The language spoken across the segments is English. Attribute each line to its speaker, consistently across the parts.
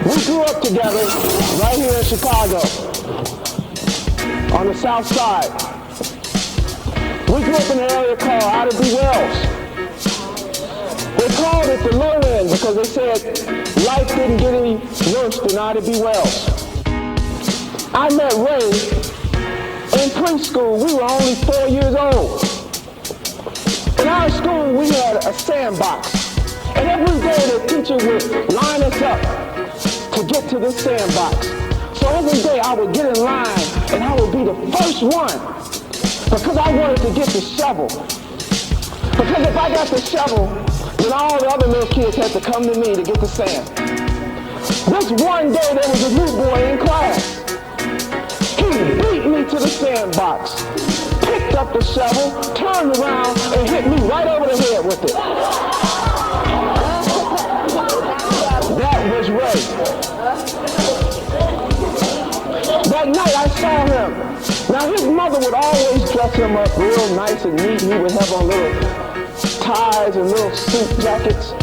Speaker 1: We grew up together right here in Chicago, on the south side. We grew up in an area called Autobiography. They called it the low end because they said life didn't get any worse than Autobiography. I met Ray in preschool. We were only 4 years old. In our school, we had a sandbox. And every day the teacher would line us up to get to the sandbox. So every day I would get in line and I would be the first one because I wanted to get the shovel. Because if I got the shovel, then all the other little kids had to come to me to get the sand. This one day there was a new boy in class. He beat me to the sandbox, picked up the shovel, turned around, and hit me right over the head with it. That was Ray. That night I saw him. Now his mother would always dress him up real nice and neat. He would have on little ties and little suit jackets.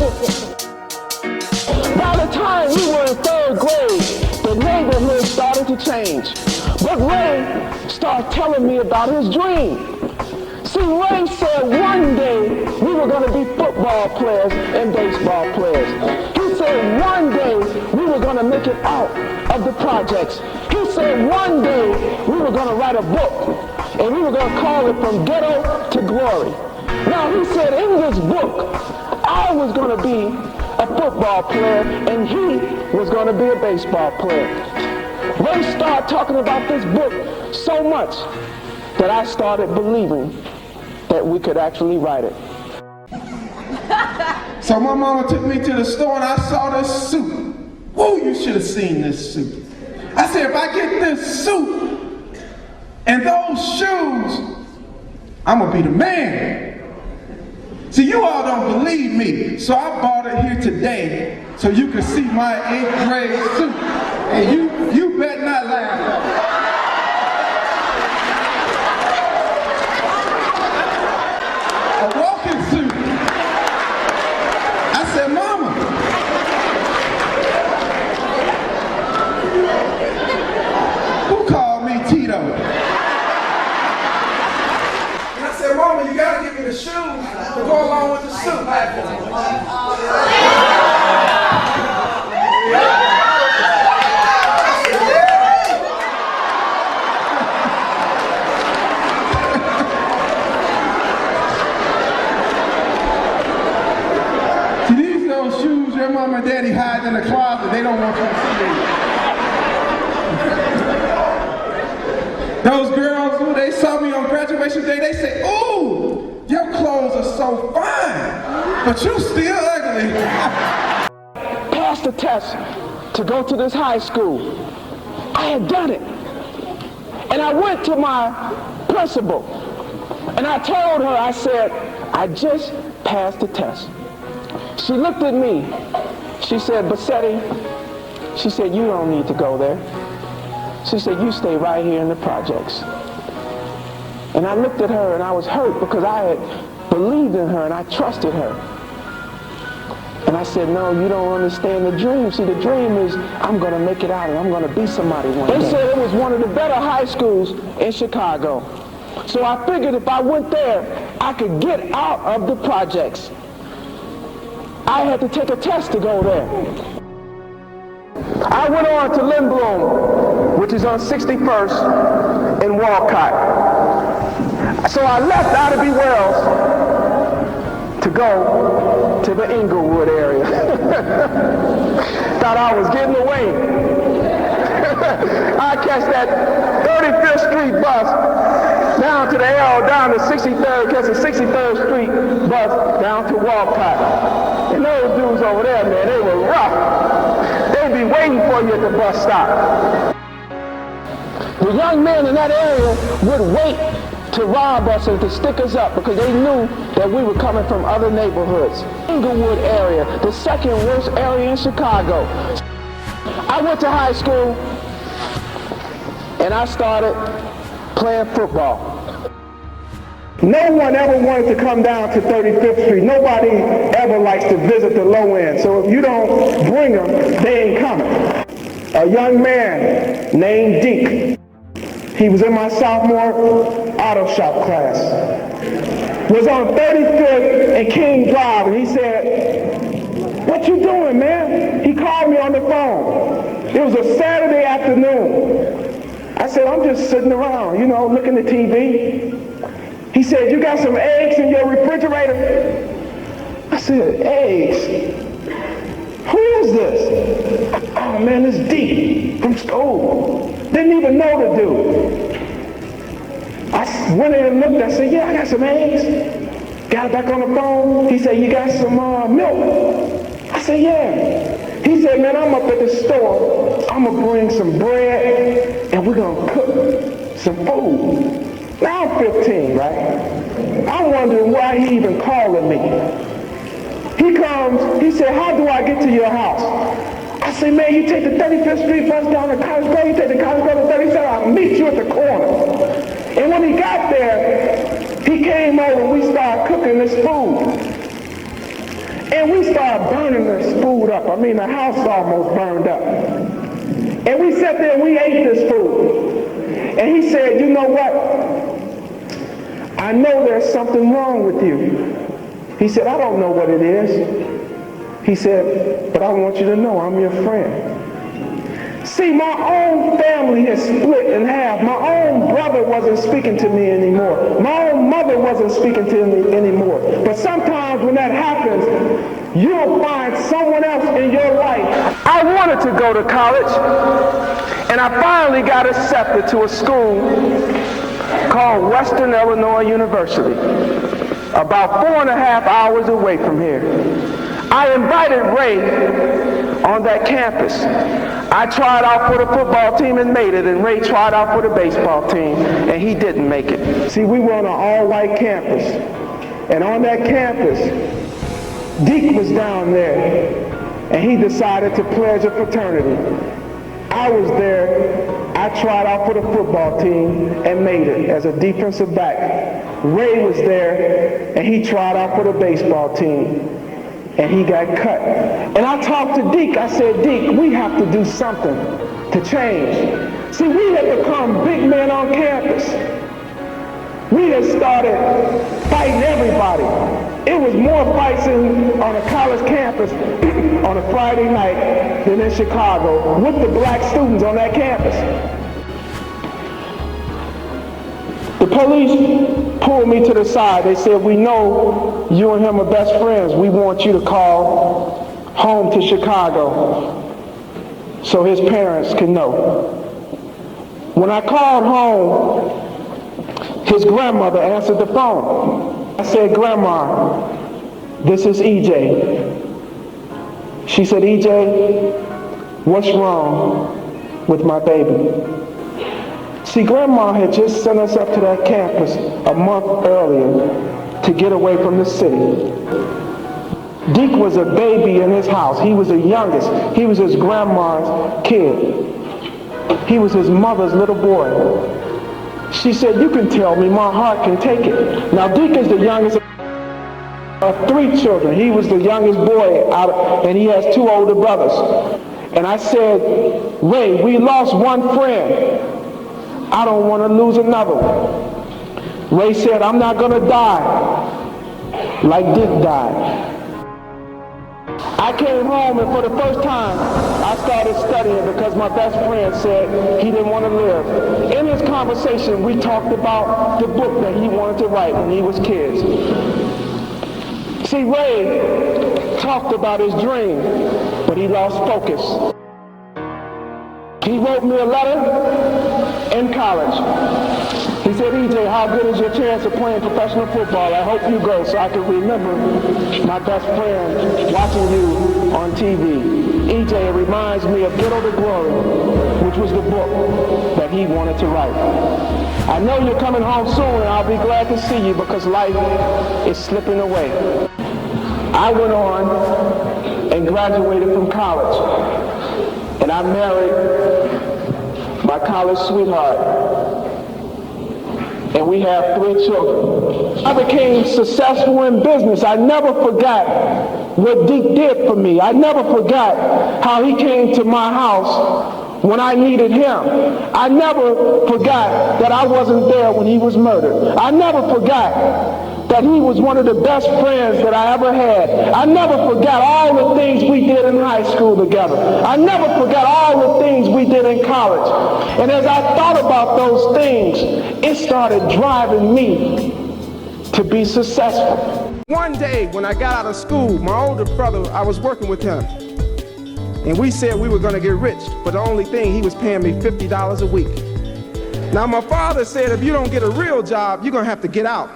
Speaker 1: By the time we were in 3rd grade, the neighborhood started to change. But Ray started telling me about his dream. See, Ray said one day we were going to be football players and baseball players. He said one day we were going to make it out of the projects. He said one day we were going to write a book and we were going to call it From Ghetto to Glory. Now he said in this book I was going to be a football player and he was going to be a baseball player. Ray started talking about this book so much that I started believing that we could actually write it.
Speaker 2: So my mama took me to the store and I saw this suit. Whoa, you should have seen this suit. I said, if I get this suit and those shoes, I'm gonna be the man. See, you all don't believe me, so I bought it here today so you can see my 8th grade suit. And you better not laugh at it. A walking suit. I said, Mama, who called me Tito? And I said, Mama, you gotta give me the shoes to go along with the suit. Your mom and daddy hide in the closet. They don't want you to see me. Those girls, who they saw me on graduation day, they say, ooh, your clothes are so fine, but you still ugly.
Speaker 1: Passed the test to go to this high school. I had done it. And I went to my principal and I told her, I said, I just passed the test. She looked at me. She said, Bassette, she said, you don't need to go there. She said, you stay right here in the projects. And I looked at her and I was hurt because I had believed in her and I trusted her. And I said, no, you don't understand the dream. See, the dream is I'm going to make it out and I'm going to be somebody one day. They said it was one of the better high schools in Chicago. So I figured if I went there, I could get out of the projects. I had to take a test to go there. I went on to Lindblom, which is on 61st in Walcott. So I left Autoby Wells to go to the Inglewood area. Thought I was getting away. I catch that 35th Street bus down to the L, down to 63rd, catch the 63rd Street bus down to Walcott. And those dudes over there, man, they were rough. They'd be waiting for you at the bus stop. The young men in that area would wait to rob us and to stick us up because they knew that we were coming from other neighborhoods. Inglewood area, the second worst area in Chicago. I went to high school and I started playing football. No one ever wanted to come down to 35th Street. Nobody ever likes to visit the low end. So if you don't bring them, they ain't coming. a young man named Deke. He was in my sophomore auto shop class. Was on 35th and King Drive, and he said, "What you doing, man?" He called me on the phone. It was a Saturday afternoon. I said, "I'm just sitting around, looking at TV." He said, "You got some eggs in your refrigerator?" I said, "Eggs? Who is this?" "Oh man, it's Deke from school." Didn't even know the dude. I went in and looked. I said, "Yeah, I got some eggs." Got back on the phone. He said, "You got some milk?" I said, "Yeah." He said, "Man, I'm up at the store. I'm going to bring some bread and we're going to cook some food." Now I'm 15, right? I'm wondering why he even calling me. He comes, he said, "How do I get to your house?" I say, "Man, you take the 35th Street bus down to College Grove, you take the College Grove to 37th, I'll meet you at the corner." And when he got there, he came over and we started cooking this food. And we started burning this food up. I mean, the house almost burned up. And we sat there and we ate this food. And he said, "You know what? I know there's something wrong with you." He said, "I don't know what it is." He said, "But I want you to know I'm your friend." See, my own family has split in half. My own brother wasn't speaking to me anymore. My own mother wasn't speaking to me anymore. But sometimes when that happens, you'll find someone else in your life. I wanted to go to college, and I finally got accepted to a school called Western Illinois University, about 4.5 hours away from here. I invited Ray on that campus. I tried out for the football team and made it, and Ray tried out for the baseball team, and he didn't make it. See, we were on an all-white campus, and on that campus, Deke was down there, and he decided to pledge a fraternity. I was there. I tried out for the football team and made it as a defensive back. Ray was there, and he tried out for the baseball team, and he got cut. And I talked to Deke. I said, "Deke, we have to do something to change." See, we had become big men on campus. We had started fighting everybody. It was more fights on a college campus on a Friday night than in Chicago with the black students on that campus. The police pulled me to the side. They said, "We know you and him are best friends. We want you to call home to Chicago so his parents can know." When I called home, his grandmother answered the phone. I said, "Grandma, this is EJ." She said, "EJ, what's wrong with my baby?" See, Grandma had just sent us up to that campus a month earlier to get away from the city. Deke was a baby in his house. He was the youngest. He was his grandma's kid. He was his mother's little boy. She said, "You can tell me, my heart can take it." Now, Deke is the youngest of 3 children. He was the youngest boy and he has 2 older brothers. And I said, "Ray, we lost one friend. I don't want to lose another one." Ray said, "I'm not going to die like Deke died." I came home, and for the first time, I started studying because my best friend said he didn't want to live. In this conversation, we talked about the book that he wanted to write when he was kids. See, Ray talked about his dream, but he lost focus. He wrote me a letter in college. He said, "EJ, how good is your chance of playing professional football? I hope you go so I can remember my best friend watching you on TV. EJ, it reminds me of Ditto to Glory, which was the book that he wanted to write. I know you're coming home soon, and I'll be glad to see you because life is slipping away." I went on and graduated from college, and I married my college sweetheart, and we have 3 children. I became successful in business. I never forgot what Deke did for me. I never forgot how he came to my house when I needed him. I never forgot that I wasn't there when he was murdered. I never forgot that he was one of the best friends that I ever had. I never forgot all the things we did in high school together. I never forgot all the things we did in college. And as I thought about those things, it started driving me to be successful. One day when I got out of school, my older brother, I was working with him. And we said we were going to get rich, but the only thing, he was paying me $50 a week. Now my father said, if you don't get a real job, you're going to have to get out.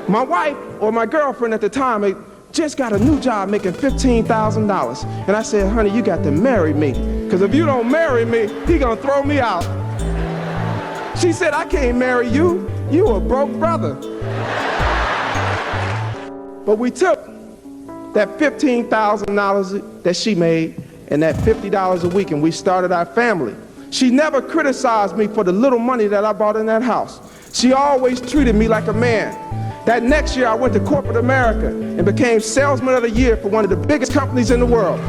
Speaker 1: My wife, or my girlfriend at the time, just got a new job making $15,000. And I said, honey, you got to marry me, because if you don't marry me, he going to throw me out. She said, I can't marry you. You a broke brother. But we took that $15,000 that she made and that $50 a week, and we started our family. She never criticized me for the little money that I bought in that house. She always treated me like a man. That next year I went to corporate America and became salesman of the year for one of the biggest companies in the world.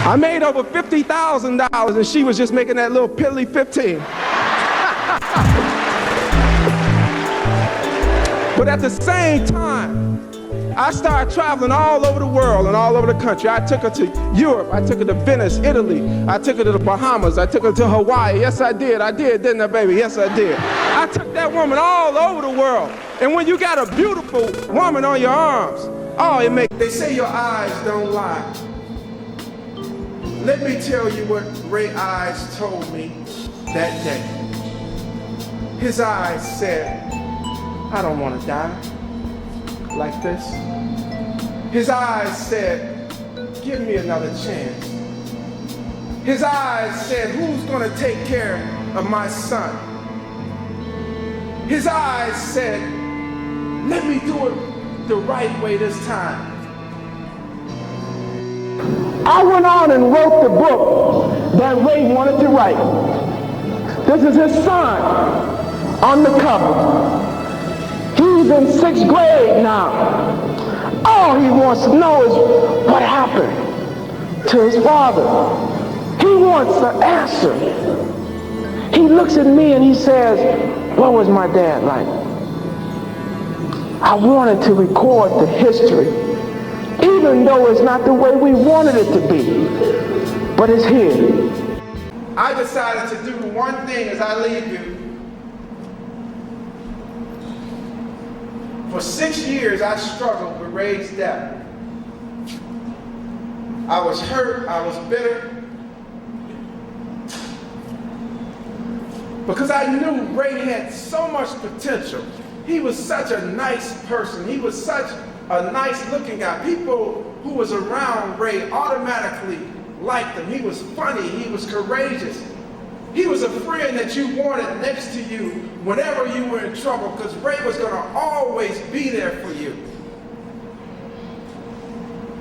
Speaker 1: I made over $50,000 and she was just making that little piddly 15. But at the same time, I started traveling all over the world and all over the country. I took her to Europe, I took her to Venice, Italy, I took her to the Bahamas, I took her to Hawaii. Yes, I did, didn't I, baby? Yes, I did. I took that woman all over the world. And when you got a beautiful woman on your arms, oh, it makes... They say your eyes don't lie. Let me tell you what Ray's eyes told me that day. His eyes said, I don't want to die like this. His eyes said, give me another chance. His eyes said, who's going to take care of my son? His eyes said, let me do it the right way this time. I went on and wrote the book that Ray wanted to write. This is his son on the cover. He's in 6th grade now. All he wants to know is what happened to his father. He wants an answer. He looks at me and he says, what was my dad like? I wanted to record the history, even though it's not the way we wanted it to be, but it's here. I decided to do one thing as I leave you. For 6 years, I struggled with Ray's death. I was hurt, I was bitter, because I knew Ray had so much potential. He was such a nice person. He was such a nice looking guy. People who was around Ray automatically liked him. He was funny, he was courageous. He was a friend that you wanted next to you whenever you were in trouble, because Ray was going to always be there for you.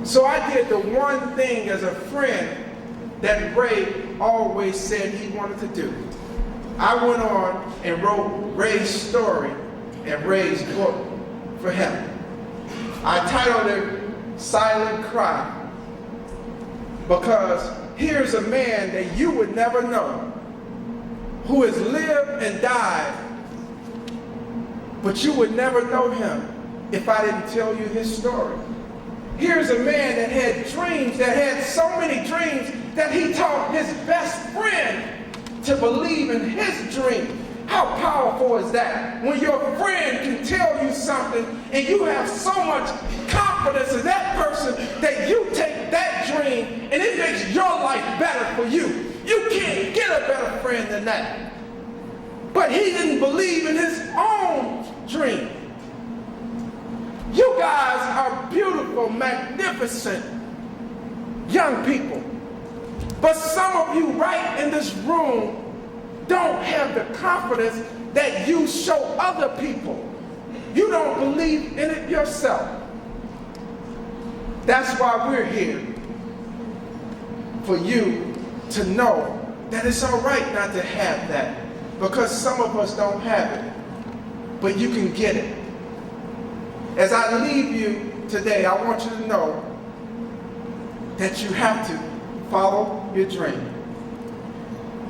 Speaker 1: So I did the one thing as a friend that Ray always said he wanted to do. I went on and wrote Ray's story and Ray's book for him. I titled it Silent Cry, because here's a man that you would never know, who has lived and died, but you would never know him if I didn't tell you his story. Here's a man that had dreams, that had so many dreams that he taught his best friend to believe in his dream. How powerful is that? When your friend can tell you something and you have so much confidence in that person that you take that dream and it makes your life better for you. You can't get a better friend than that. But he didn't believe in his own dream. You guys are beautiful, magnificent young people. But some of you right in this room don't have the confidence that you show other people. You don't believe in it yourself. That's why we're here, for you to know that it's all right not to have that, because some of us don't have it, but you can get it. As I leave you today, I want you to know
Speaker 2: that you have to follow your dream.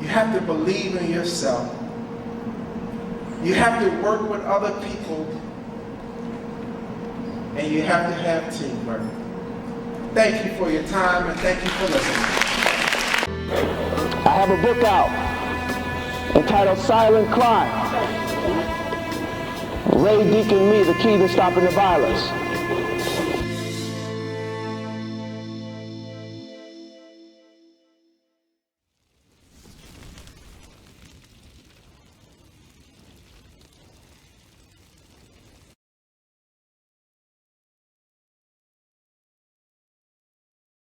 Speaker 2: You have to believe in yourself. You have to work with other people, and you have to have teamwork. Thank you for your time, and thank you for listening.
Speaker 1: I have a book out entitled Silent Crime. Deke Me, The Key to Stopping the Violence.